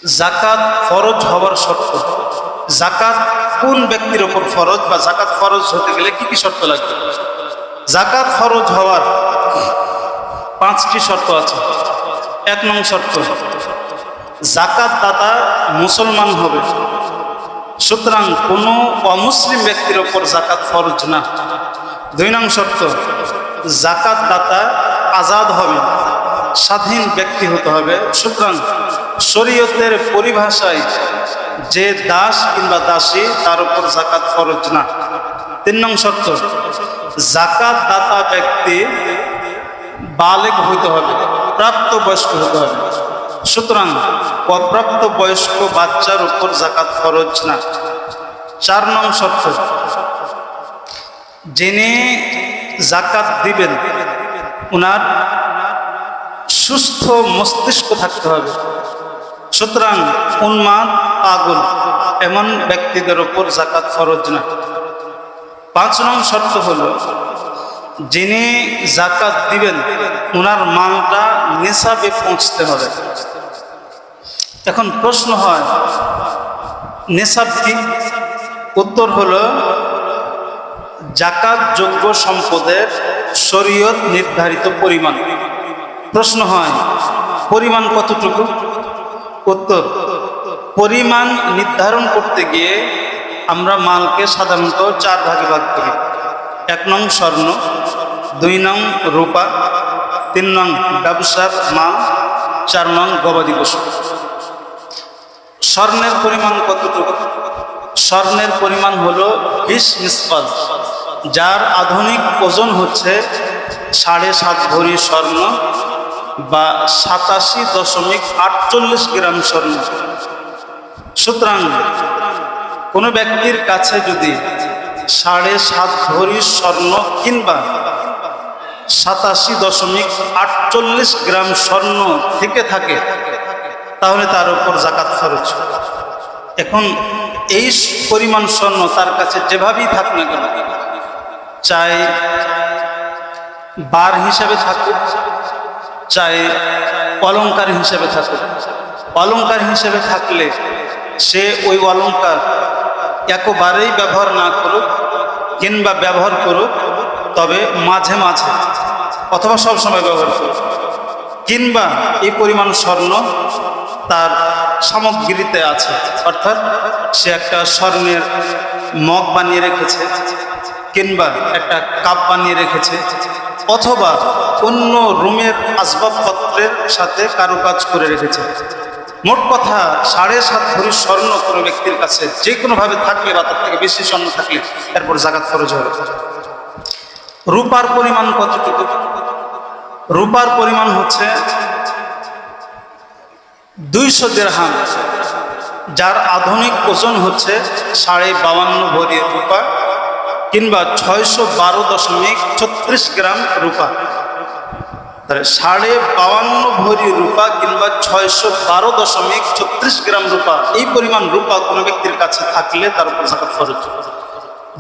জাকাত ফরজ হওয়ার শর্ত। জাকাত কোন ব্যক্তির ওপর ফরজ, বা জাকাত ফরজ হতে গেলে কি কি শর্ত লাগবে? জাকাত ফরজ হওয়ার 5টি শর্ত আছে। 1 নং শর্ত, জাকাত দাতা মুসলমান হবে, সুতরাং কোনো অমুসলিম ব্যক্তির ওপর জাকাত ফরজ না। 2 নং শর্ত, জাকাত দাতা আজাদ হবে, স্বাধীন ব্যক্তি হতে হবে, সুতরাং শরীয়তের পরিভাষায় যে দাস কিংবা দাসী তার উপর জাকাত ফরজ না। 3 নং শর্ত, জাকাত দাতা ব্যক্তি বালেগ হইতে হবে, প্রাপ্তবয়স্ক হতে হবে, সুতরাং অপ্রাপ্ত বয়স্ক বাচ্চার উপর জাকাত ফরজ না। 4 নং শর্ত, যিনি জাকাত দিবেন উনার সুস্থ মস্তিষ্ক থাকতে হবে, সুতরাং উন্মাদ পাগল এমন ব্যক্তিদের উপর জাকাত ফরজ না। 5 নং শর্ত হলো, যিনি জাকাত দিবেন উনার মালটা নিসাবে পৌঁছতে হবে। এখন প্রশ্ন হয়, নিসাব কি? উত্তর হলো, জাকাত যোগ্য সম্পদের শরীয়ত নির্ধারিত পরিমাণ। প্রশ্ন হয়, পরিমাণ কতটুকু? উত্তর, পরিমাণ নির্ধারণ করতে গিয়ে আমরা মালকে সাধারণত 4 ভাগে ভাগ করি। 1 নং স্বর্ণ, 2 নং রূপা, 3 নং ব্যবসার মাল, 4 নং গবাদি পশু। স্বর্ণের পরিমাণ কতটুকু? স্বর্ণের পরিমাণ হলো 20 মিসকাল, যার আধুনিক ওজন হচ্ছে 7.5 ভরি স্বর্ণ বা 87.48 গ্রাম স্বর্ণ। সুতরাং কোনো ব্যক্তির কাছে যদি 7.5 ভরি স্বর্ণ কিংবা 87.48 গ্রাম স্বর্ণ থেকে থাকে, তাহলে তার উপর জাকাত ফরজ। এখন এই পরিমাণ স্বর্ণ তার কাছে যেভাবেই থাক না কেন, চাই বার হিসাবে থাকুক, চাই অলংকার হিসাবে থাকুক, অলংকার হিসাবে থাকলে সে ওই অলংকার একেবারেই ব্যবহার না করুক কিংবা ব্যবহার করুক তবে মাঝে মাঝে অথবা সবসময় ব্যবহার করুক, কিংবা এই পরিমাণ স্বর্ণ তার সামগ্রীতে আছে, অর্থাৎ সে একটা স্বর্ণের মগ বানিয়ে রেখেছে কিংবা একটা কাপ বানিয়ে রেখেছে, অথবা অন্য রুমের আসবাবপত্রের সাথে কারুকাজ করে রেখেছে। মোট কথা 7.5 ভরি স্বর্ণ কোনো ব্যক্তির কাছে যে কোনোভাবে থাকলে বা তার থেকে বেশি স্বর্ণ থাকলে এরপর জাকাত ফরজ হবে। রূপার পরিমাণ কতটুকু? রূপার পরিমাণ হচ্ছে 200 দিরহাম, যার আধুনিক ওজন হচ্ছে 52.5 ভরি রূপা কিংবা 612.36 গ্রাম রূপা। তাহলে 52.5 ভরি রূপা কিংবা 612.36 গ্রাম রূপা, এই পরিমাণ রূপা কোনো ব্যক্তির কাছে থাকলে তার উপর জাকাত ফরজ।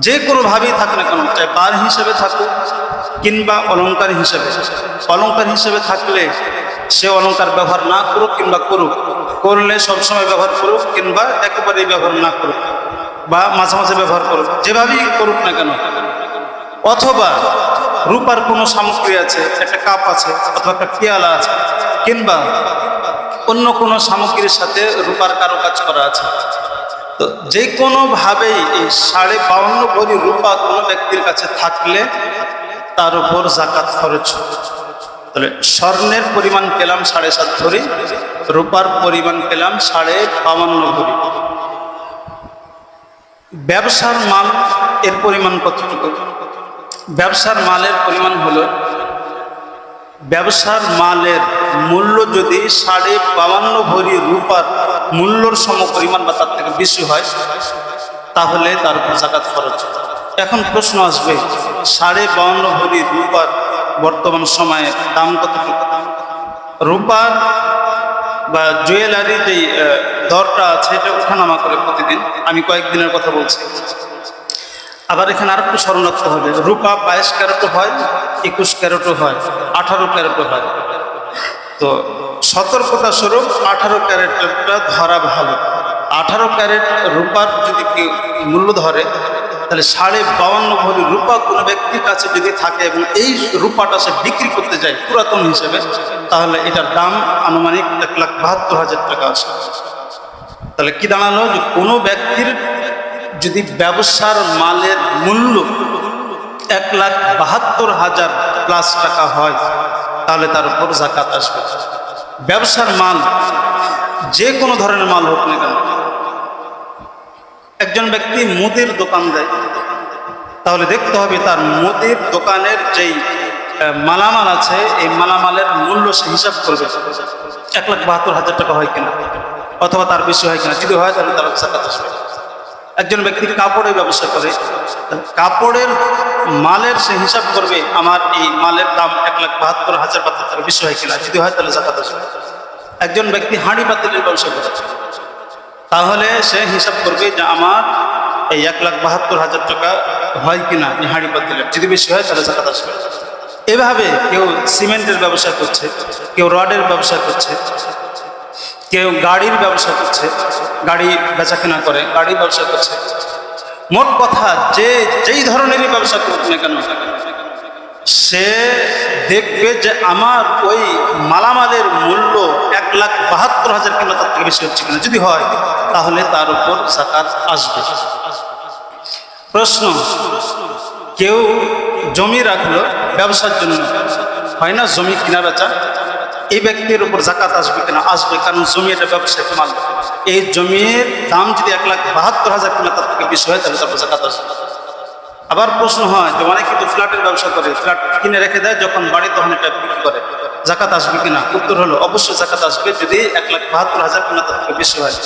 যে কোনোভাবেই থাক না কেন, চাই বার হিসেবে থাকুক কিংবা অলংকার হিসেবে। অলংকার হিসেবে থাকলে সে অলংকার ব্যবহার না করুক কিংবা করুক, করলে সবসময় ব্যবহার করুক কিংবা একেবারেই ব্যবহার না করুক বা মাঝে মাঝে ব্যবহার করুক, যেভাবেই করুক না কেন। অথবা রূপার কোনো সামগ্রী আছে, একটা কাপ আছে অথবা একটা পেয়ালা আছে, কিংবা অন্য কোনো সামগ্রীর সাথে রূপার কারুকাজ করা আছে, তো যে কোনোভাবেই এই 52.5 ভরি রূপা কোনো ব্যক্তির কাছে থাকলে তার উপর জাকাত ফরজ। তাহলে স্বর্ণের পরিমাণ পেলাম 7.5 ভরি, রূপার পরিমাণ পেলাম 52.5 ভরি। ব্যবসার মাল এর পরিমাণ কতটুকু? ব্যবসার মালের পরিমাণ হলো, ব্যবসার মালের মূল্য যদি 52.5 ভরি রূপার মূল্যর সমপরিমাণ বা তার থেকে বেশি হয় তাহলে তার উপর জাকাত ফরজ। এখন প্রশ্ন আসবে, 52.5 ভরি রূপার বর্তমান সময়ে দাম কতটুকু? রূপার বা জুয়েলারি যেই দরটা আছে এটা ওঠানামা করে প্রতিদিন, আমি কয়েকদিনের কথা বলছি। আবার এখানে আর একটু স্মরণ রাখতে হবে, রূপা 22 ক্যারেটও হয়, 21 ক্যারেটও হয়, 18 ক্যারেটও হয়। তো সতর্কতা স্বরূপ 18 ক্যারেটটা ধরা ভালো। 18 ক্যারেট রূপার যদি কেউ মূল্য ধরে, তাহলে 52.5 ভরি রূপা কোনো ব্যক্তির কাছে যদি থাকে এবং এই রূপাটা সে বিক্রি করতে যায় পুরাতন হিসেবে, তাহলে এটার দাম আনুমানিক 1,72,000 টাকা আসে। তাহলে কি দাঁড়ালো, যে কোনো ব্যক্তির যদি ব্যবসার মালের মূল্য 1,72,000 প্লাস টাকা হয়, তাহলে তার উপর যাকাত আসবে। ব্যবসার মাল যে কোনো ধরনের মাল হোক না কেন, একজন ব্যক্তি মুদির দোকান দেয়, তাহলে দেখতে হবে তার মুদির দোকানের যেই মালামাল আছে, এই মালামালের মূল্য সে হিসাব করবে 1,72,000 টাকা হয় কিনা, অথবা তার বেশি হয় কিনা। যদি হয় তাহলে তার যাকাত আসবে। একজন ব্যক্তি কাপড়ের ব্যবসা করে, কাপড়ের মালের সে হিসাব করবে আমার এই মালের দাম 1,72,000 টাকা বেশি হয় কিনা। যদি হয় তাহলে যাকাত আসবে। একজন ব্যক্তি হাঁড়ি পাতিলের ব্যবসা করে, তাহলে সে হিসাব করবে যে আমার এই 1,72,000 টাকা হয় কিনা এই হাঁড়ি পাতিলের। যদি বেশি হয় তাহলে যাকাত আসবে। এভাবে কেউ সিমেন্টের ব্যবসা করছে, কেউ রডের ব্যবসা করছে, কেউ গাড়ির ব্যবসা করছে, গাড়ি বেচা কেনা করে, গাড়ির ব্যবসা করছে। মোট কথা যেই ধরনেরই ব্যবসা করুক না কেন, সে দেখবে যে আমার ওই মালামালের মূল্য 1,72,000 কিংবা তার থেকে বেশি হচ্ছে কিনা। যদি হয় তাহলে তার উপর যাকাত আসবে। প্রশ্ন, কেউ জমি রাখলো ব্যবসার জন্য, হয় না জমি কিনা বেচা, এই ব্যক্তির উপর যাকাত আসবে কিনা? আসবে, কারণ জমি এটা ব্যবসায়িক মাল। এই জমির দাম যদি 1,72,000 কিনা তার থেকে বেশি হয়, তাহলে তার উপর যাকাত আসবে। আবার প্রশ্ন হয় যে অনেকে কিন্তু ফ্ল্যাটের ব্যবসা করে, ফ্ল্যাট কিনে রেখে দেয়, যখন বাড়ি তখন এটা বিক্রি করে, যাকাত আসবে কিনা? উত্তর হলো অবশ্যই যাকাত আসবে, যদি 1,72,000 কিনা তার থেকে বেশি হয়,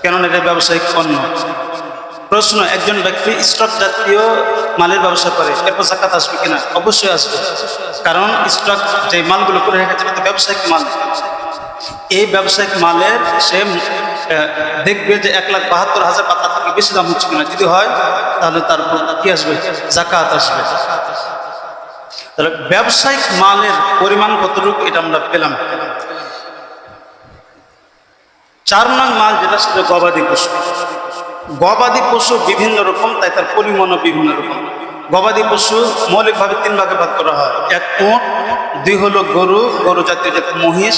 কেননা এটা ব্যবসায়িক পণ্য। প্রশ্ন, একজন ব্যক্তি স্টক জাতীয় মালের ব্যবসা করে, এরপর যাকাত আসবে কিনা? অবশ্যই আসবে, কারণ স্টক যে মালগুলো করে রেখেছে এটা ব্যবসায়িক মাল। এই ব্যবসায়িক মালের সে দেখবে যে 1,72,000 বা তার থেকে বেশি দাম হচ্ছে কিনা। যদি হয় তাহলে তার উপর কি আসবে? যাকাত আসবে। তাহলে ব্যবসায়িক মালের পরিমাণ কতটুকু এটা আমরা পেলাম। 4 নং মাল যেটা, সেটা গবাদি পশু। গবাদি পশু বিভিন্ন রকম, তাই তার পরিমাণও বিভিন্ন রকম। গবাদি পশু মৌলিকভাবে 3 ভাগে ভাগ করা হয়। 1 উট, 2 হলো গরু, গরু জাতীয় যেরকম মহিষ,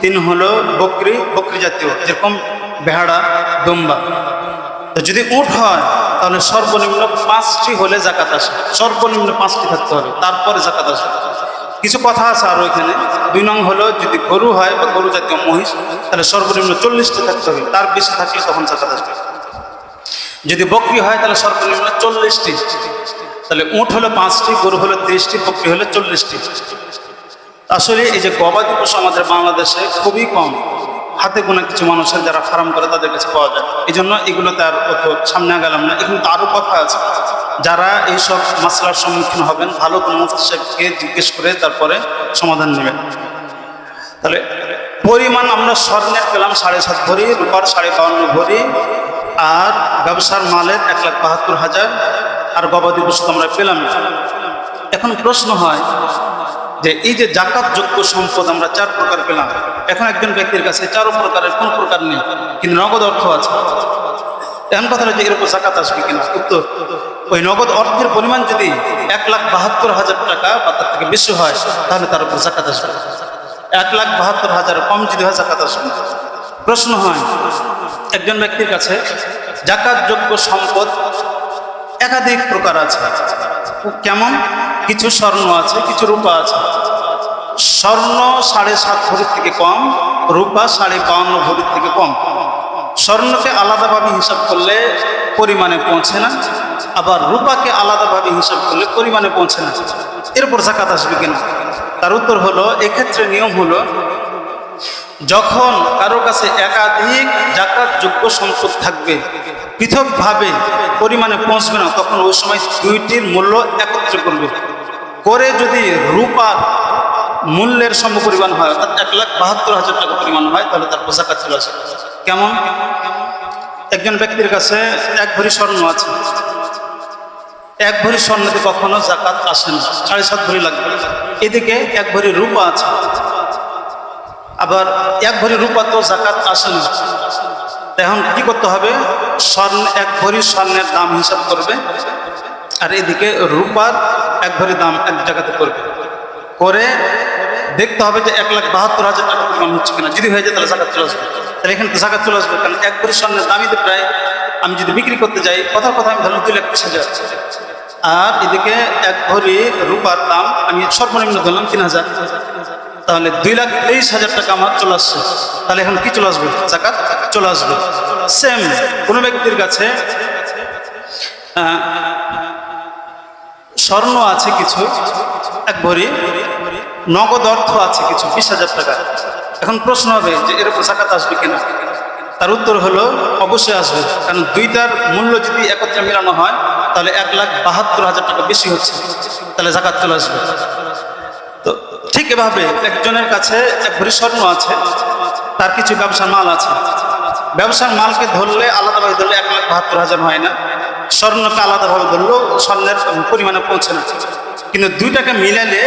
3 হলো বকরি, বকরি জাতীয় যেরকম ভেড়া, দুম্বা। তো যদি উট হয় তাহলে সর্বনিম্ন 5টি হলে যাকাত আসে, সর্বনিম্ন 5টি থাকতে হবে, তারপরে যাকাত আসে। কিছু কথা আছে আরও এখানে। 2 নং হলো যদি গরু হয় বা গরু জাতীয় মহিষ, তাহলে সর্বনিম্ন 40টি থাকতে হবে, তার বেশি থাকলে তখন যাকাত আসবে। যদি বকরি হয় তাহলে সর্বনিম্ন 40টি। তাহলে উট হলো 5টি, গরু হলো 30টি, বকরি হলো 40টি। আসলে এই যে গবাদি পশু আমাদের বাংলাদেশে খুবই কম, হাতে গোনা কিছু মানুষের যারা ফার্ম করে তাদের কাছে পাওয়া যায়। এই জন্য এগুলোতে আর অত সামনে গেলাম না। এখানে তো আরও কথা আছে, যারা এইসব মাসলার সম্মুখীন হবেন ভালো কোনো মুফতি সাহেবকে জিজ্ঞেস করে তারপরে সমাধান নেবেন। তাহলে পরিমাণ আমরা স্বর্ণের পেলাম 7.5 ভরি, রূপার 52.5 ভরি, আর ব্যবসার মালের 1,72,000, আর গবাদি পশু আমরা পেলাম। এখন প্রশ্ন হয় যে এই যে জাকাত যোগ্য সম্পদ আমরা 4 প্রকার পেলাম, এখন একজন ব্যক্তির কাছে 4 প্রকারের কোন প্রকার নেই, কিন্তু নগদ অর্থ আছে। এমন কথা যে এর উপর যাকাত আসবে কিনা? উত্তর, ওই নগদ অর্থের পরিমাণ যদি 1,72,000 টাকা বা তার থেকে বেশি হয়, তাহলে তার উপর যাকাত আসবে। 1,72,000 কম যদি হয়, যাকাত আসবে। প্রশ্ন হয়, একজন ব্যক্তির কাছে যাকাত যোগ্য সম্পদ একাধিক প্রকার আছে। কেমন? কিছু স্বর্ণ আছে, কিছু রূপা আছে। স্বর্ণ 7.5 ভরির থেকে কম, রূপা 52.5 ভরির থেকে কম। স্বর্ণকে আলাদাভাবে হিসাব করলে পরিমাণে পৌঁছে না, আবার রূপাকে আলাদাভাবে হিসাব করলে পরিমাণে পৌঁছে না। এরপর যাকাত আসবে কিনা? তার উত্তর হলো, এক্ষেত্রে নিয়ম হলো, যখন কারো কাছে একাধিক যাকাত যোগ্য সম্পদ থাকবে, পৃথকভাবে পরিমাণে পৌঁছবে না, তখন ওই সময় 2টির মূল্য একত্রে করবে করে। যদি রূপার মূল্যের সমপরিমাণ হয়, অর্থাৎ 1,72,000 টাকা পরিমাণ হয়, তাহলে তার যাকাত চলে আসে। কেমন? একজন ব্যক্তির কাছে 1 ভরি স্বর্ণ আছে, 1 ভরি স্বর্ণতে কখনো যাকাত আসে না, 7.5 ভরি লাগবে। এদিকে 1 ভরি রূপা আছে, আবার 1 ভরি রূপা তো জাকাত আসে না। এখন কি করতে হবে, স্বর্ণ 1 ভরি স্বর্ণের দাম হিসাব করবে, আর এদিকে রূপার 1 ভরি দাম এক জায়গাতে করবে, করে দেখতে হবে যে 1,72,000 টাকা পরিমাণ হচ্ছে কিনা। যদি হয়ে যায় তাহলে জাকাত চলে আসবে। তাহলে এখানে তো জাকাত চলে আসবে, কারণ 1 ভরি স্বর্ণের দামই তো প্রায়, আমি যদি বিক্রি করতে যাই কথার কথা আমি ধরলাম 2,20,000, আর এদিকে 1 ভরি রূপার দাম আমি সর্বনিম্ন ধরলাম 3,000, তাহলে 2,23,000 টাকা আমার চলে আসছে। তাহলে এখন কি চলে আসবে, জাকাত চলে আসবে। সেম কোনো ব্যক্তির কাছে স্বর্ণ আছে কিছু 1 ভরি, নগদ অর্থ আছে কিছু 20,000 টাকা। এখন প্রশ্ন হবে যে এর উপর জাকাত আসবে কিনা। তার উত্তর হলো অবশ্যই আসবে, কারণ দুইটার মূল্য যদি একত্রে মেলানো হয় তাহলে 1,72,000 টাকা বেশি হচ্ছে, তাহলে জাকাত চলে আসবে। তো ঠিক এভাবে একজনের কাছে 1 ভরি স্বর্ণ আছে, তার কিছু ব্যবসার মাল আছে, ব্যবসার মালকে ধরলে আলাদাভাবে ধরলে 1,72,000 হয় না, স্বর্ণকে আলাদাভাবে ধরলেও স্বর্ণের পরিমাণে পৌঁছে না। কিন্তু দুইটাকে মিলাইলে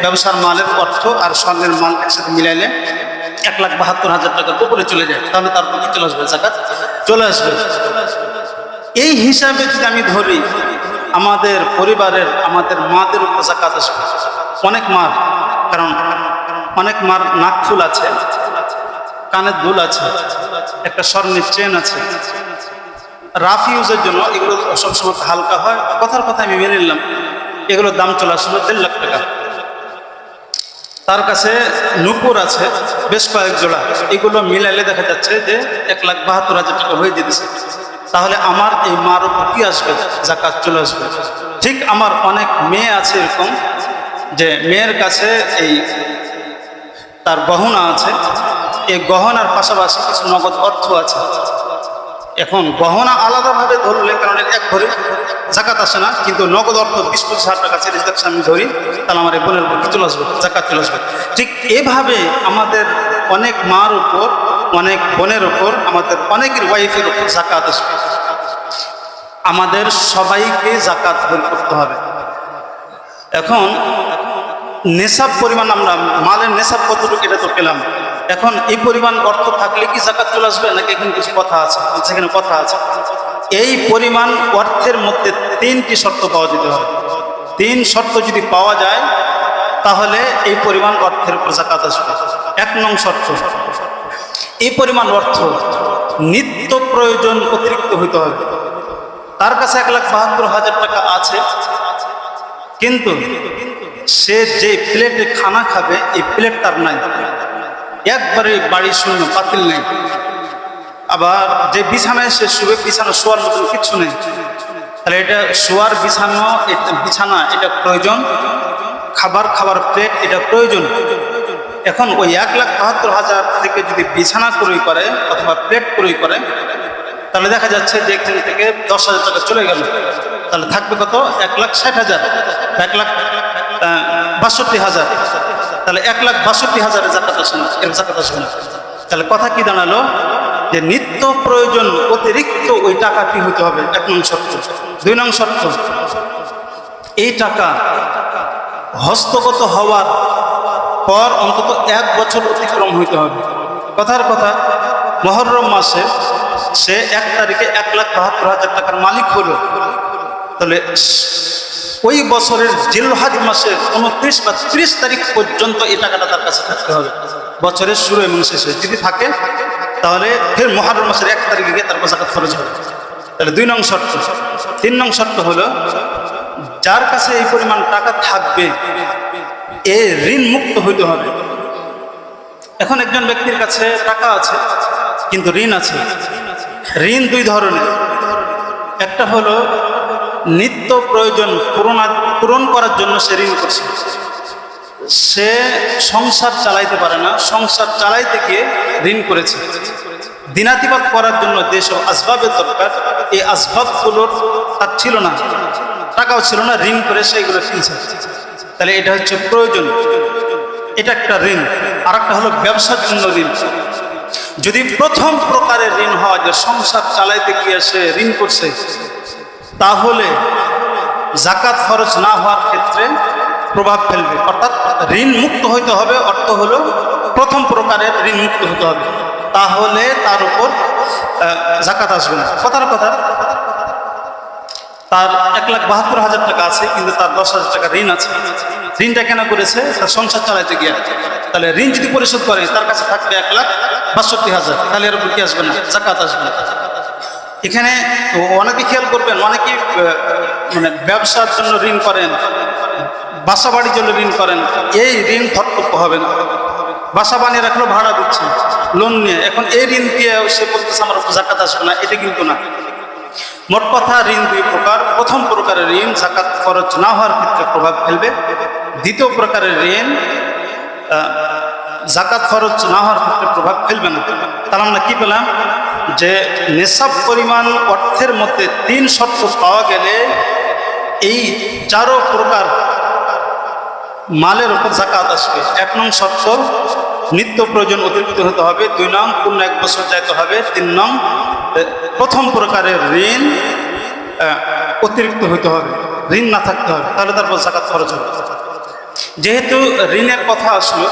ব্যবসার মালের অর্থ আর স্বর্ণের মাল একসাথে মিলাইলে 1,72,000 টাকার উপরে চলে যায়, তাহলে তারপর কি চলে আসবে, জাকাত চলে আসবে। এই হিসাবে যদি আমি ধরি আমাদের পরিবারের আমাদের মাদের উপর জাকাত আসবে। অনেক মার, কারণ অনেক মার নাকফুল আছে, কানের দুল আছে, একটা স্বর্ণের চেন আছে, রাফ ইউজের জন্য এগুলো সবসময় হালকা হয়, কথার কথা আমি মেনে নিলাম, এগুলোর দাম চলে আসলো 1.5 লাখ টাকা। তার কাছে নূপুর আছে বেশ কয়েক জোড়া, এগুলো মিলাইলে দেখা যাচ্ছে যে 1,72,000 টাকা হয়ে যেতেছে। তাহলে আমার এই মার উপর কি আসবে, জাকাত চলে আসবে। ঠিক আমার অনেক মেয়ে আছে এরকম, যে মেয়ের কাছে এই তার গহনা আছে, এই গহনার পাশাপাশি কিছু নগদ অর্থ আছে। এখন গহনা আলাদাভাবে ধরলে, কারণ 1 ভরি জাকাত আসে না, কিন্তু নগদ অর্থ 20-25,000 টাকা ছেড়ে যদি আমি ধরি তাহলে আমার এই বোনের উপর কি চলে আসবে, জাকাত চলে আসবে। ঠিক এভাবে আমাদের অনেক মার উপর, অনেক বোনের উপর, আমাদের অনেকের ওয়াইফের উপর জাকাত আসবে। আমাদের সবাইকে জাকাত বের করতে হবে। এখন নেশাব পরিমাণ, আমরা মালের নেশাব কতটুকু এটা তো পেলাম, এখন এই পরিমাণ অর্থ থাকলে কি জাকাত চলে আসবে, নাকি এখানে কিছু কথা আছে, সেখানে কথা আছে। এই পরিমাণ অর্থের মধ্যে 3টি শর্ত পাওয়া যেতে হবে। 3 শর্ত যদি পাওয়া যায় তাহলে এই পরিমাণ অর্থের উপর জাকাত আসবে। 1 নং শর্ত, এই পরিমাণ অর্থ নিত্য প্রয়োজন অতিরিক্ত হইতে হবে। তার কাছে 1,72,000 টাকা আছে, কিন্তু সে যে প্লেটে খানা খাবে এই প্লেট তার নাই, একবারে বাড়ি শূন্য, পাতিল নেই। আবার যে বিছানায় সে শুবে, বিছানা শোয়ার মতন কিচ্ছু নেই, তাহলে এটা শোয়ার বিছানা এটা প্রয়োজন, খাবার প্লেট এটা প্রয়োজন। এখন ওই 1,72,000 থেকে যদি বিছানা ক্রয় করে অথবা প্লেট ক্রয় করে, তাহলে দেখা যাচ্ছে যে এখান থেকে 10,000 টাকা চলে গেল, তাহলে থাকবে কত, 1,60,000, 1,62,000। তাহলে 1,62,000 জাকাত আসে না, এর জাকাত আসবে না। তাহলে কথা কি দাঁড়ালো, যে নিত্য প্রয়োজন অতিরিক্ত ওই টাকাটি হতে হবে 1 নং শর্ত। 2 নং শর্ত, এই টাকা হস্তগত হওয়ার পর অন্তত 1 বছর অতিক্রম হইতে হবে। কথার কথা, মুহররম মাসে সে 1 তারিখে 1,72,000 টাকার মালিক হলো, তাহলে ওই বছরের জিলহজ মাসের 29 বা 30 তারিখ পর্যন্ত এই টাকাটা তার কাছে থাকতে হবে, বছরের শুরু এবং শেষে যদি থাকে, তাহলে ফের মুহররম মাসের 1 তারিখে গিয়ে তারপর জাকাত ফরজ হবে। তাহলে 2 নং শর্ত। 3 নং শর্ত হলো, যার কাছে এই পরিমাণ টাকা থাকবে এ ঋণ মুক্ত হইতে হবে। এখন একজন ব্যক্তির কাছে টাকা আছে কিন্তু ঋণ আছে। ঋণ 2 ধরনের, একটা হলো নিত্য প্রয়োজন পূরণ করার জন্য সে ঋণ করছে, সে সংসার চালাইতে পারে না, সংসার চালাইতে গিয়ে ঋণ করেছে। দিনাতিপাত করার জন্য যেসব আসবাবের দরকার, এই আসবাবগুলোর তার ছিল না, টাকাও ছিল না, ঋণ করে সেইগুলো কিনছে, তাহলে এটা হচ্ছে প্রয়োজন, এটা একটা ঋণ। আর একটা হলো ব্যবসার জন্য ঋণ। যদি প্রথম প্রকারের ঋণ হয়, যে সংসার চালাইতে গিয়ে সে ঋণ করছে, তাহলে জাকাত ফরজ না হওয়ার ক্ষেত্রে প্রভাব ফেলবে। অর্থাৎ ঋণ মুক্ত হইতে হবে, অর্থ হলো প্রথম প্রকারের ঋণ মুক্ত হতে হবে, তাহলে তার উপর জাকাত আসবে না। কথার কথা, তার 1,72,000 টাকা আছে, কিন্তু তার 10,000 টাকা ঋণ আছে। ঋণটা কেন করেছে? তার সংসার চালাইতে গিয়ে। তাহলে ঋণ যদি পরিশোধ করে, তার কাছে থাকবে 1,62,000, তাহলে এর উপর কি আসবে না? জাকাত আসবে না। এখানে অনেকে খেয়াল করবেন, অনেকে মানে ব্যবসার জন্য ঋণ করেন, বাসা বাড়ির জন্য ঋণ করেন, এই ঋণ ধর্তব্য হবে না। বাসা বানিয়ে রাখলো, ভাড়া দিচ্ছে লোন নিয়ে, এখন এই ঋণ দিয়ে সে বলতেছে আমার জাকাত আসবে না, এটা কিন্তু না। মোট কথা, ঋণ দুই প্রকার। প্রথম প্রকারের ঋণ জাকাত ফরজ না হওয়ার ক্ষেত্রে প্রভাব ফেলবে। দ্বিতীয় প্রকারের ঋণ জাকাত ফরজ না হওয়ার ক্ষেত্রে প্রভাব ফেলবে না। তাহলে আমরা কি পেলাম? যে নেশাব পরিমাণ অর্থের মধ্যে 3 শর্ত পাওয়া গেলে এই 4 প্রকার মালের উপর জাকাত আসবে। 1 নং শর্ত, নিত্য প্রয়োজন অতিরিক্ত হতে হবে। 2 নং, পূর্ণ 1 বছর যাইতে হবে। 3 নং, প্রথম প্রকারের ঋণ অতিরিক্ত হতে হবে, ঋণ না থাকতে হবে, তাহলে তারপর জাকাত খরচ হবে। যেহেতু ঋণের কথা আসলো,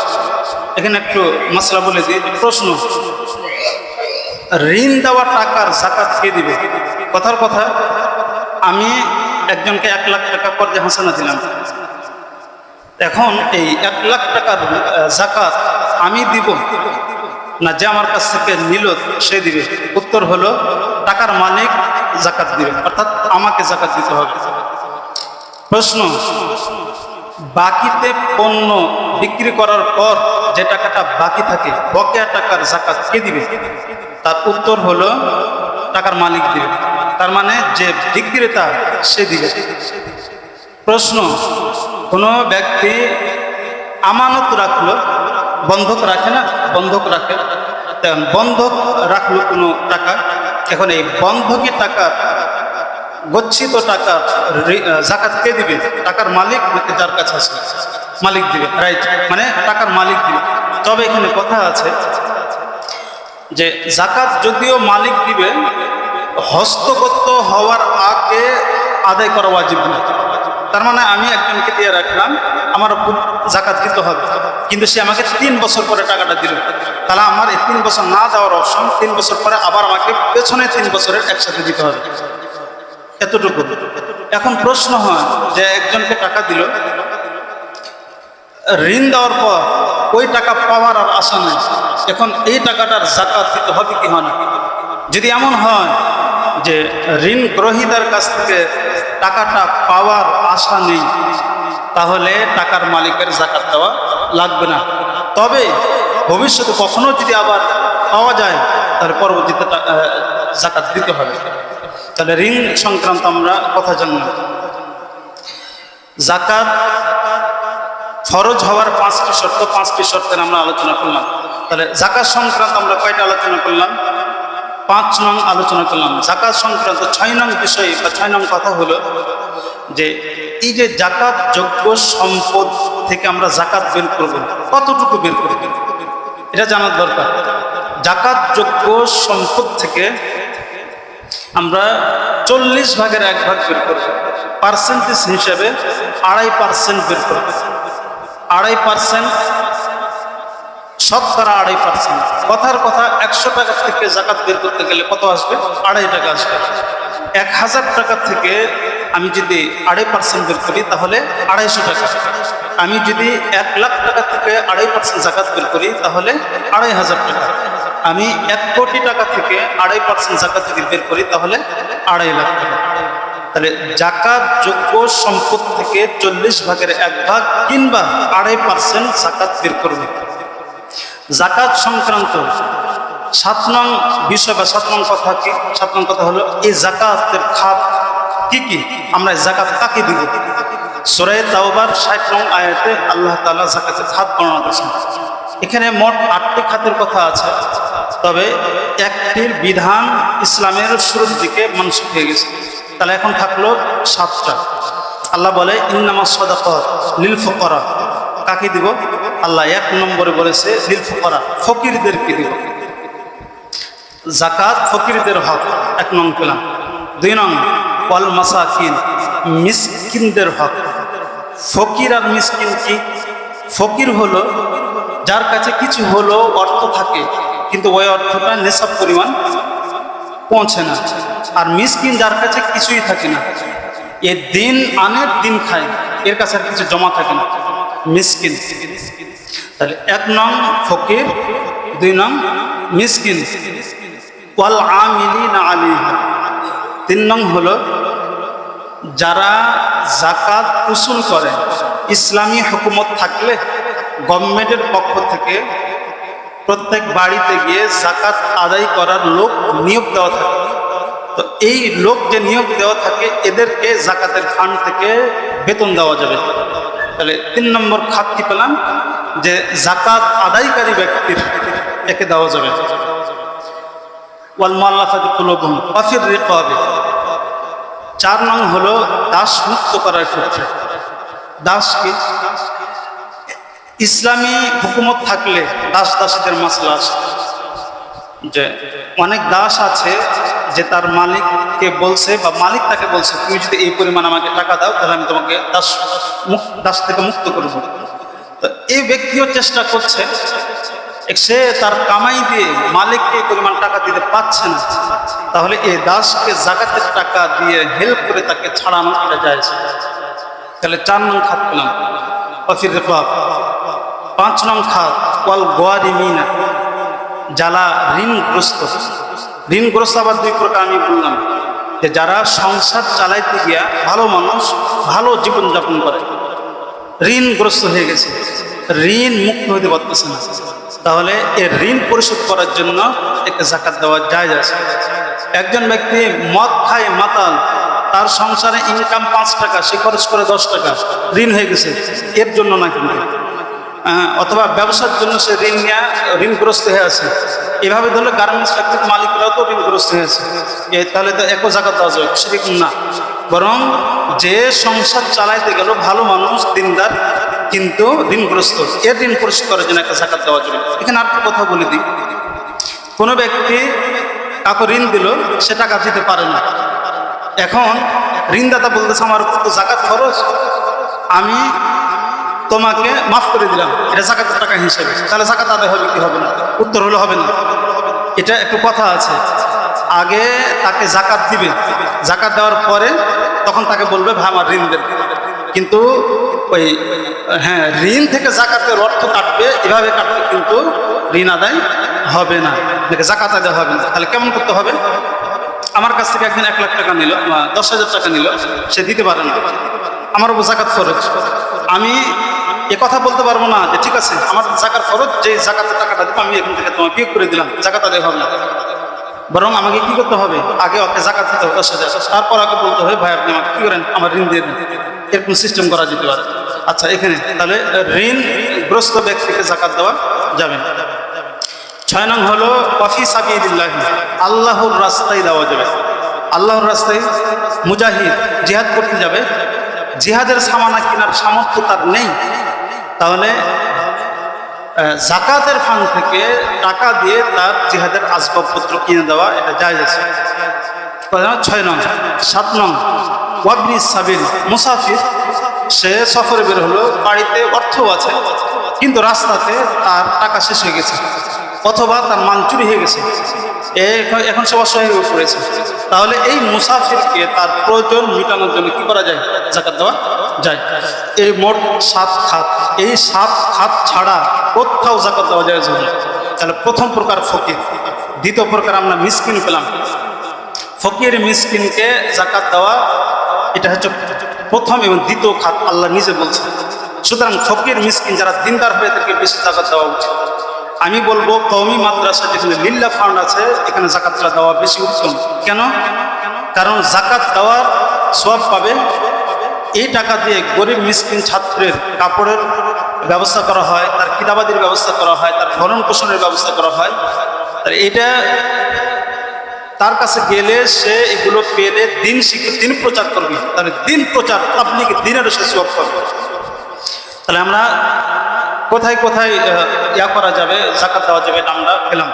এখানে একটু মশলা বলে দিই। প্রশ্ন, ঋণ দেওয়া টাকার জাকাত কে দিবে? কথার কথা, আমি একজনকে 1 লাখ টাকা কর্জে হাসানা দিলাম, এখন এই 1 লাখ টাকার জাকাত আমি দিব না যে আমার কাছ থেকে নিল সে দিবে? উত্তর হলো, টাকার মালিক জাকাত দিবে, অর্থাৎ আমাকে জাকাত দিতে হবে। প্রশ্ন, বাকিতে পণ্য বিক্রি করার পর যে টাকাটা বাকি থাকে, বকেয়া টাকার জাকাত কে দিবে? তার উত্তর হলো, টাকার মালিক দিবে, তার মানে যে বিক্রেতা সে দিবে। প্রশ্ন, কোনো ব্যক্তি আমানত রাখলো, বন্ধক রাখে না, বন্ধক রাখে, বন্ধক রাখলো কোনো টাকা, এখন এই বন্ধকি টাকা, গচ্ছিত টাকা জাকাত কে দিবে? টাকার মালিক নাকি যার কাছে আছে? মালিক দিবে, রাইট, মানে টাকার মালিক দিবে। তবে এখানে কথা আছে যে জাকাত যদিও মালিক দিবে, হস্তগত হওয়ার আগে আদায় করা ওয়াজিব না। তার মানে আমি একজনকে দিয়ে রাখলাম, আমার জাকাত দিতে হবে, কিন্তু সে আমাকে 3 বছর পরে টাকাটা দিল, তাহলে আমার এই 3 বছর না দেওয়ার অপশন, 3 বছর পরে আবার আমাকে পেছনে 3 বছরের একসাথে দিতে হবে, এতটুকু। এখন প্রশ্ন হয় যে একজনকে টাকা দিল, ঋণ দেওয়ার পর ওই টাকা পাওয়ার আর আশা নেই, এখন এই টাকাটার জাকাত দিতে হবে কি হয় না? যদি এমন হয় যে ঋণ গ্রহীতার কাছ থেকে টাকাটা পাওয়ার আশা নেই, তাহলে টাকার মালিকের জাকাত দেওয়া লাগবে না। তবে ভবিষ্যতে কখনো যদি আবার পাওয়া যায়, তাহলে পরবর্তীতে জাকাত দিতে হবে। তাহলে ঋণ সংক্রান্ত আমরা কথা জানলাম। জাকাত ফরজ হওয়ার 5টি শর্ত, 5টি শর্তের আমরা আলোচনা করলাম। তাহলে জাকাত সংক্রান্ত আমরা কয়টা আলোচনা করলাম? 5 নং আলোচনা করলাম। জাকাত সংক্রান্ত 6 নং বিষয় বা 6 নং কথা হলো যে এই যে জাকাত যোগ্য সম্পদ থেকে আমরা জাকাত বের করব, কতটুকু বের করব এটা জানার দরকার। জাকাত যোগ্য সম্পদ থেকে আমরা 40 ভাগের 1 ভাগ বের করব, পার্সেন্টেজ হিসেবে 2.5% বের করব। 2.5%, শতকরা 2.5%। কথার কথা, 100 টাকা থেকে জাকাত বের করতে গেলে কত আসবে? 2.5 টাকা আসবে। 1000 টাকা থেকে আমি যদি 2.5% বের করি, তাহলে 250 টাকা। আমি যদি 1 লাখ টাকা থেকে 2.5% জাকাত বের করি, তাহলে 2,500 টাকা। আমি 1 কোটি টাকা থেকে 2.5% জাকাত যদি বের করি, তাহলে 2.5 লাখ টাকা। তাহলে জাকাত যোগ্য সম্পদ থেকে 40 ভাগের 1 ভাগ কিংবা 2.5% জাকাত বের করবে। জাকাত সংক্রান্ত 7 নং বিষয় বা 7 নং কথা কি? 7 নং কথা হলো এই জাকাতের খাত কি কি, আমরা জাকাত কাকে দিব? সূরা তাওবার 60 নং আয়াতে আল্লাহ তাআলা জাকাতের খাত বর্ণনা করেছেন। এখানে মোট 8টি খাতের কথা আছে, তবে একটির বিধান ইসলামের শুরুর দিকে মানসুখ হয়ে গেছে, তাহলে এখন থাকলো 7টা। আল্লাহ বলে ইন্নামাস সাদাকাত লিল ফুকারা, কাকে দিব? আল্লাহ 1 নম্বরে বলেছে লিল ফুকারা, ফকিরদেরকে দিব। জাকাত ফকিরদের হক, 1 নং পেলাম। 2 নং ওয়াল মাসাকিন, মিসকিনদের হক। ফকির আর মিসকিন কি? ফকির হলো যার কাছে কিছু হলো অর্থ থাকে কিন্তু ওই অর্থটা নেশাব পরিমাণ পৌঁছে না। আর মিসকিন যার কাছে কিছুই থাকে না, এ দিন আনের দিন খায়, এর কাছে আর কিছু জমা থাকে না, মিসকিন। তাহলে 1 নং ফকির, 2 নং মিসকিন। ওয়াল আমিলিনা আলাইহা, 3 নং হলো যারা জাকাত উসুল করে। ইসলামী হুকুমত থাকলে গভর্নমেন্টের পক্ষ থেকে প্রত্যেক বাড়িতে গিয়ে জাকাত আদায় করার লোক নিয়োগ দেওয়া থাকে। তো এই লোক যে নিয়োগ দেওয়া থাকে এদেরকে জাকাতের ফান্ড থেকে বেতন দেওয়া যাবে। তাহলে 3 নম্বর খাত কি পেলাম, যে জাকাত আদায়কারী ব্যক্তির একে দেওয়া যাবে। ওয়াল মুআল্লাফাতি কুলুবুহুম ওয়া ফির রিকাবি, 4 নং হলো দাস মুক্ত করার ক্ষেত্রে। দাস কি? ইসলামী হুকুমত থাকলে দাস দাসীদের মাসলা আছে, যে অনেক দাস আছে যে তার মালিককে বলছে বা মালিক তাকে বলছে তুমি যদি এই পরিমাণ আমাকে টাকা দাও তাহলে আমি তোমাকে দাস থেকে মুক্ত করব। তো এই ব্যক্তিও চেষ্টা করছে, সে তার কামাই দিয়ে মালিককে এই পরিমাণ টাকা দিতে পারছে না, তাহলে এই দাসকে জাকাতের টাকা দিয়ে হেল্প করে তাকে ছাড়ানো এটা জায়েজ। তাহলে 4 নং খাত পেলাম। ওয়াফির রিকাব, 5 নং খাত ওয়াল গারিমিনা, যারা ঋণগ্রস্ত। ঋণগ্রস্ত আবার 2 প্রকার আমি বললাম, যে যারা সংসার চালাইতে গিয়া ভালো মানুষ, ভালো জীবনযাপন করে, ঋণগ্রস্ত হয়ে গেছে, ঋণ মুক্ত হতে পারতেছে না, তাহলে এর ঋণ পরিশোধ করার জন্য একটা জাকাত দেওয়া জায়েজ আছে। একজন ব্যক্তি মদ খায় মাতাল, তার সংসারে ইনকাম 5 টাকা, সে খরচ করে 10 টাকা, ঋণ হয়ে গেছে, এর জন্য না কিন্তু। অথবা ব্যবসার জন্য সে ঋণগ্রস্ত হয়ে আছে, এভাবে ধরলে গার্মেন্টস ফ্যাক্টরির মালিকরাও তো ঋণগ্রস্ত হয়েছে, তাহলে তো একও জাকাত দেওয়া যাবে, সেরকম না। বরং যে সংসার চালাইতে গেল ভালো মানুষ, দিনদার, কিন্তু ঋণগ্রস্ত, এর ঋণ পরিশোধ করার জন্য একটা জাকাত দেওয়া যাবে। এখানে আর কথা বলে দিই, কোনো ব্যক্তি কাউকে ঋণ দিল, সে টাকা দিতে পারে না, এখন ঋণদাতা বলতেছে আমার উপর তো জাকাত খরচ, আমি তোমাকে মাফ করে দিলাম, এটা জাকাতের টাকা হিসেবে, তাহলে জাকাত আদায় হবে কি হবে না? উত্তর হলো হবে না। এটা একটু কথা আছে, আগে তাকে জাকাত দিবে, জাকাত দেওয়ার পরে তখন তাকে বলবে ভাই আমার ঋণ দেন, কিন্তু ওই ঋণ থেকে জাকাতের অর্থ কাটবে, এভাবে কাটবে, কিন্তু ঋণ আদায় হবে না, জাকাত আদায় হবে না। তাহলে কেমন করতে হবে? আমার কাছ থেকে একদিন 1 লাখ টাকা নিল, 10,000 টাকা নিল, সে দিতে পারে না, আমার উপর জাকাত ফরজ, আমি কথা বলতে পারবো না যে ঠিক আছে আমার জাকাত ফরজ, যে জাকাতের টাকাটা দিব আমি এখান থেকে তোমাকে বিয়োগ করে দিলাম, জাকাত আদায় হবে না। বরং আমাকে কি করতে হবে, আগে ওকে জাকাত দিতে হবে 10,000, তারপর আগে বলতে হবে ভাই আপনি আমাকে কি করেন, আমার ঋণ দিয়ে দেন, এরকম সিস্টেম করা যেতে পারে। আচ্ছা, এখানে তাহলে ঋণগ্রস্ত ব্যক্তিকে জাকাত দেওয়া যাবে। 6 নং হলো ওয়াফি সাবিলিল্লাহ, আল্লাহর রাস্তায় দেওয়া যাবে। আল্লাহর রাস্তায় মুজাহিদ জিহাদ করতে যাবে, জিহাদের সামানা কেনার সামর্থ্য তার নেই, তাহলে জাকাতের ফান্ড থেকে টাকা দিয়ে তার জিহাদের আসবাবপত্র কিনে দেওয়া, এটা জায়েজ আছে। 6 নং। 7 নং ওয়াবনি সাবিল, মুসাফির, সে সফরে বের হলো, বাড়িতে অর্থ আছে কিন্তু রাস্তাতে তার টাকা শেষ হয়ে গেছে, অথবা তার মাল চুরি হয়ে গেছে, এখন সে অসহায় হয়ে পড়েছে, তাহলে এই মুসাফিরকে তার প্রয়োজন মেটানোর জন্য কি করা যায়, জাকাত দেওয়া যায়। এই মোট 7 খাত, এই 7 খাত ছাড়া কোথাও জাকাত দেওয়া যায় না। তাহলে প্রথম প্রকার ফকির, দ্বিতীয় প্রকার আমরা মিসকিন পেলাম। ফকির মিসকিনকে জাকাত দেওয়া, এটা হচ্ছে প্রথম এবং দ্বিতীয় খাত, আল্লাহ নিজে বলছে। সুতরাং ফকির মিসকিন যারা দিনদার হয়ে তাদেরকে বেশি জাকাত দেওয়া উচিত। আমি বলবো কওমি মাদ্রাসা যেখানে লিল্লাহ ফান্ড আছে, এখানে জাকাতটা দেওয়া বেশি উত্তম। কেন? কারণ জাকাত দেওয়ার সওয়াব পাবে, এই টাকা দিয়ে গরিব মিসকিন ছাত্রের কাপড়ের ব্যবস্থা করা হয়, তার কিতাবাদির ব্যবস্থা করা হয়, তার ভরণ পোষণের ব্যবস্থা করা হয়। এটা তার কাছে গেলে সে এগুলো পেলে দিন শিখে দিন প্রচার করবে, তাহলে দিন প্রচার তাবলীগ দিনের সে সওয়াব পাবে। তাহলে আমরা কোথায় কোথায় করা যাবে, জাকাত দেওয়া যাবে, আমরা পেলাম।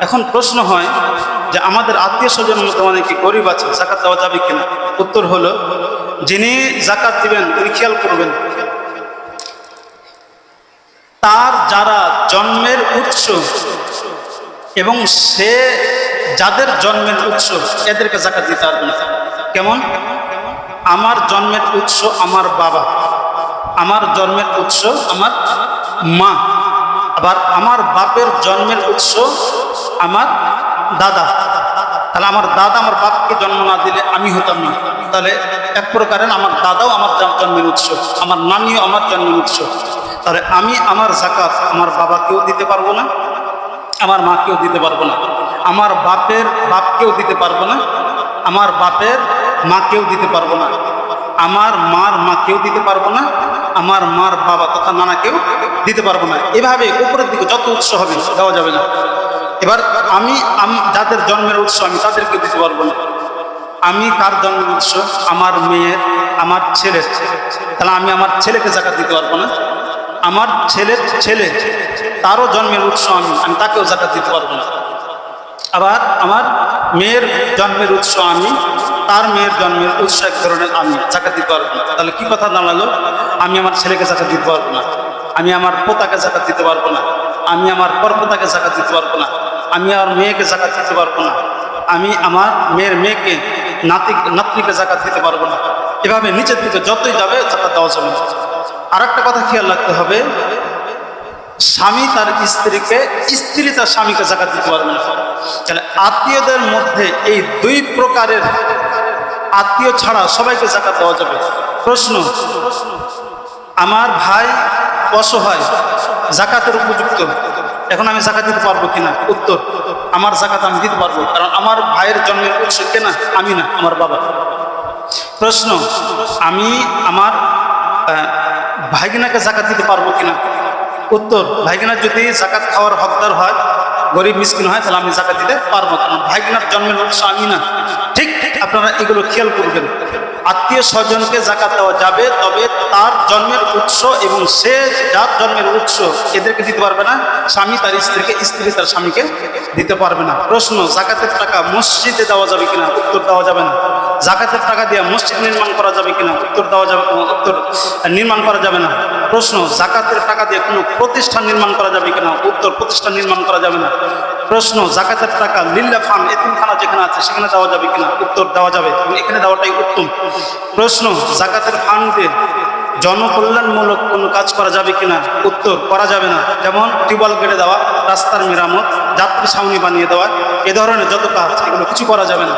এখন প্রশ্ন হয় যে আমাদের আত্মীয় স্বজনের মধ্যে অনেকে গরিব আছে, জাকাত দেওয়া যাবে কিনা? উত্তর হলো, যিনি জাকাত দিবেন তিনি খেয়াল করবেন তার যারা জন্মের উৎস এবং সে যাদের জন্মের উৎস এদেরকে যাকাত দিতে পারবে না। কেমন? আমার জন্মের উৎস আমার বাবা, আমার জন্মের উৎস আমার মা, আবার আমার বাপের জন্মের উৎস আমার দাদা। তাহলে আমার দাদা আমার বাপকে জন্ম না দিলে আমি হতাম না। তাহলে এক প্রকারের আমার দাদাও আমার জন্মের উৎস, আমার নানিও আমার জন্মের উৎস। তাহলে আমি আমার যাকাত আমার বাবাকেও দিতে পারবো না, আমার মাকেও দিতে পারবো না, আমার বাপের বাপকেও দিতে পারবো না, আমার বাপের মাকেও দিতে পারবো না, আমার মার মাকেও দিতে পারবো না, আমার মার বাবা তথা নানাকেও দিতে পারবো না। এভাবে উপরের দিকে যত উৎস হবে দেওয়া যাবে না। এবার আমি যাদের জন্মের উৎস আমি তাদেরকে দিতে পারবো না। আমি কার জন্মের উৎস? আমার মেয়ের, আমার ছেলের। তাহলে আমি আমার ছেলেকে যাকাত দিতে পারবো না। আমার ছেলের ছেলে তারও জন্মের উৎস আমি তাকেও যাকাত দিতে পারবো না। আবার আমার মেয়ের জন্মের উৎস আমি, তার মেয়ের জন্মের উৎস এক ধরনের আমি যাকাত দিতে পারবো না। তাহলে কি কথা দাঁড়ালো? আমি আমার ছেলেকে যাকাত দিতে পারবো না, আমি আমার পোতাকে যাকাত দিতে পারবো না, আমি আমার পরপোতাকে যাকাত দিতে পারবো না, আমি আমার মেয়েকে যাকাত দিতে পারবো না, আমি আমার মেয়ের মেয়েকে নাতনিকে যাকাত দিতে পারবো না। এভাবে নিচের দিকে যতই যাবে যাকাত দেওয়া যাবে না। আর একটা কথা খেয়াল রাখতে হবে, স্বামী তার স্ত্রীকে, স্ত্রী তার স্বামীকে যাকাত দিতে পারবে না। তাহলে আত্মীয়দের মধ্যে এই দুই প্রকারের আত্মীয় ছাড়া সবাইকে যাকাত দেওয়া যাবে। প্রশ্ন, আমার ভাই অসহায়, যাকাতের উপযুক্ত, এখন আমি যাকাত দিতে পারবো কিনা? উত্তর, আমার যাকাত আমি দিতে পারবো, কারণ আমার ভাইয়ের জন্মের উৎস কে? না আমি, না আমার বাবা। প্রশ্ন, আমি আমার ভাইগিনাকে যাকাত দিতে পারবো কিনা? উত্তর, ভাইগিনা যদি যাকাত খাওয়ার হকদার হয়, গরিব মিসকিন হয়, তাহলে আমি যাকাত দিতে পারবো, কারণ ভাইগিনার জন্মের উৎস আমি না। ঠিক আপনারা এগুলো খেয়াল করবেন। আত্মীয় স্বজনকে যাকাত দেওয়া যাবে, তবে তার জন্মের উৎস এবং সে যার জন্মের উৎস এদেরকে দিতে পারবে না। স্বামী তার স্ত্রীকে, স্ত্রী তার স্বামীকে দিতে পারবে না। প্রশ্ন, যাকাতের টাকা মসজিদে দেওয়া যাবে কিনা? উত্তর, দেওয়া যাবে না। যাকাতের টাকা দিয়ে মসজিদ নির্মাণ করা যাবে কিনা? উত্তর, দেওয়া যাবে, উত্তর, নির্মাণ করা যাবে না। প্রশ্ন, যাকাতের টাকা দিয়ে কোনো প্রতিষ্ঠান নির্মাণ করা যাবে কিনা? উত্তর, প্রতিষ্ঠান নির্মাণ করা যাবে না। প্রশ্ন, যাকাতের টাকা লিল্লা ফান, এতিমখানা যেখানে আছে সেখানে দেওয়া যাবে কিনা? উত্তর, দেওয়া যাবে, এখানে দেওয়াটাই উত্তম। প্রশ্ন, যাকাতের ফান্ডে জনকল্যাণমূলক কোনো কাজ করা যাবে কিনা? উত্তর, করা যাবে না। যেমন টিউবওয়েল কেটে দেওয়া, রাস্তার মেরামত, যাত্রী ছাউনি বানিয়ে দেওয়া, এ ধরনের যত কাজ এগুলো কিছু করা যাবে না।